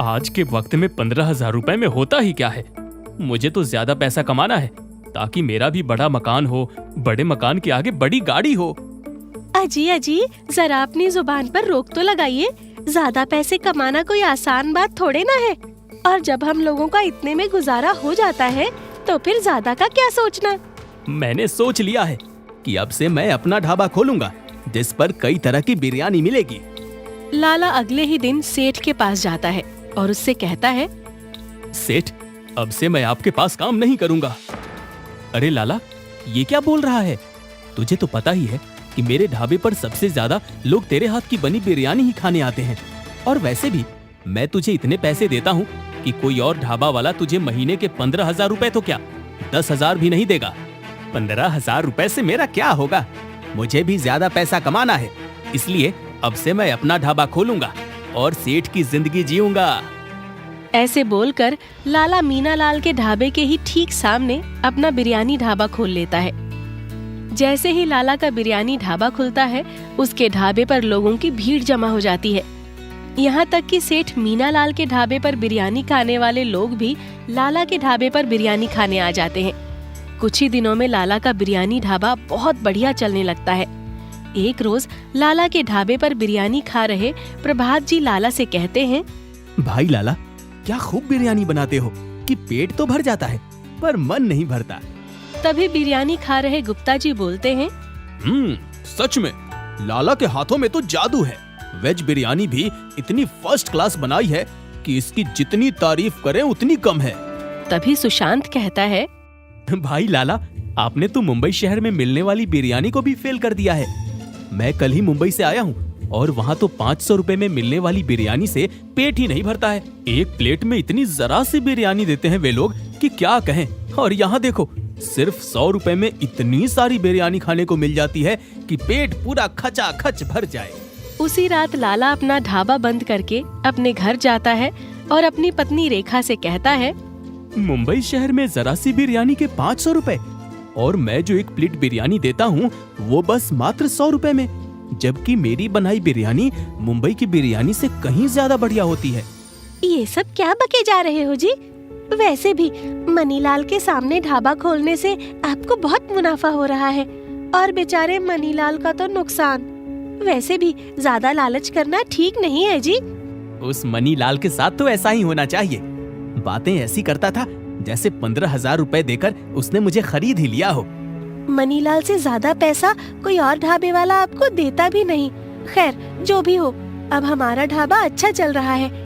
आज के वक्त में 15,000 रुपए में होता ही क्या है। मुझे तो ज्यादा पैसा कमाना है ताकि मेरा भी बड़ा मकान हो, बड़े मकान के आगे बड़ी गाड़ी हो। अजी अजी, जरा अपनी जुबान पर रोक तो लगाइए। ज्यादा पैसे कमाना कोई आसान बात थोड़े ना है। और जब हम लोगों का इतने में गुजारा हो जाता है तो फिर ज्यादा का क्या सोचना। मैंने सोच लिया है कि अब से मैं अपना ढाबा खोलूंगा जिस पर कई तरह की बिरयानी मिलेगी। लाला अगले ही दिन सेठ के पास जाता है और उससे कहता है, सेठ, अब से मैं आपके पास काम नहीं करूंगा। अरे लाला, ये क्या बोल रहा है? तुझे तो पता ही है कि मेरे ढाबे पर सबसे ज्यादा लोग तेरे हाथ की बनी बिरयानी ही खाने आते हैं। और वैसे भी मैं तुझे इतने पैसे देता हूँ कि कोई और ढाबा वाला तुझे महीने के 15,000 रुपए तो क्या 10,000 भी नहीं देगा। 15,000 रुपए से मेरा क्या होगा? मुझे भी ज्यादा पैसा कमाना है, इसलिए अब से मैं अपना ढाबा खोलूंगा और सेठ की जिंदगी जीऊंगा। ऐसे बोलकर लाला मीना लाल के ढाबे के ही ठीक सामने अपना बिरयानी ढाबा खोल लेता है। जैसे ही लाला का बिरयानी ढाबा खुलता है, उसके ढाबे पर लोगों की भीड़ जमा हो जाती है। यहाँ तक कि सेठ मीना लाल के ढाबे पर बिरयानी खाने वाले लोग भी लाला के ढाबे पर बिरयानी खाने आ जाते हैं। कुछ ही दिनों में लाला का बिरयानी ढाबा बहुत बढ़िया चलने लगता है। एक रोज लाला के ढाबे पर बिरयानी खा रहे प्रभात जी लाला से कहते हैं, भाई लाला, क्या खूब बिरयानी बनाते हो कि पेट तो भर जाता है पर मन नहीं भरता। तभी बिरयानी खा रहे गुप्ता जी बोलते हैं, सच में लाला के हाथों में तो जादू है। वेज बिरयानी भी इतनी फर्स्ट क्लास बनाई है कि इसकी जितनी तारीफ करें उतनी कम है। तभी सुशांत कहता है, भाई लाला, आपने तो मुंबई शहर में मिलने वाली बिरयानी को भी फेल कर दिया है। मैं कल ही मुंबई से आया हूँ और वहाँ तो 500 रुपए में मिलने वाली बिरयानी से पेट ही नहीं भरता है। एक प्लेट में इतनी जरा सी बिरयानी देते हैं वे लोग कि क्या कहें। और यहाँ देखो, सिर्फ 100 रुपए में इतनी सारी बिरयानी खाने को मिल जाती है कि पेट पूरा खचाखच भर जाए। उसी रात लाला अपना ढाबा बंद करके अपने घर जाता है और अपनी पत्नी रेखा से कहता है, मुंबई शहर में जरा सी बिरयानी के 500 रुपए और मैं जो एक प्लेट बिरयानी देता हूँ वो बस मात्र 100 रुपए में, जबकि मेरी बनाई बिरयानी मुंबई की बिरयानी से कहीं ज्यादा बढ़िया होती है। ये सब क्या बके जा रहे हो जी? वैसे भी मनीलाल के सामने ढाबा खोलने से आपको बहुत मुनाफा हो रहा है और बेचारे मनीलाल का तो नुकसान। वैसे भी ज्यादा लालच करना ठीक नहीं है जी। उस मनीलाल के साथ तो ऐसा ही होना चाहिए। बातें ऐसी करता था जैसे 15,000 रुपए देकर उसने मुझे खरीद ही लिया हो। मनीलाल से ज्यादा पैसा कोई और ढाबे वाला आपको देता भी नहीं। खैर, जो भी हो, अब हमारा ढाबा अच्छा चल रहा है।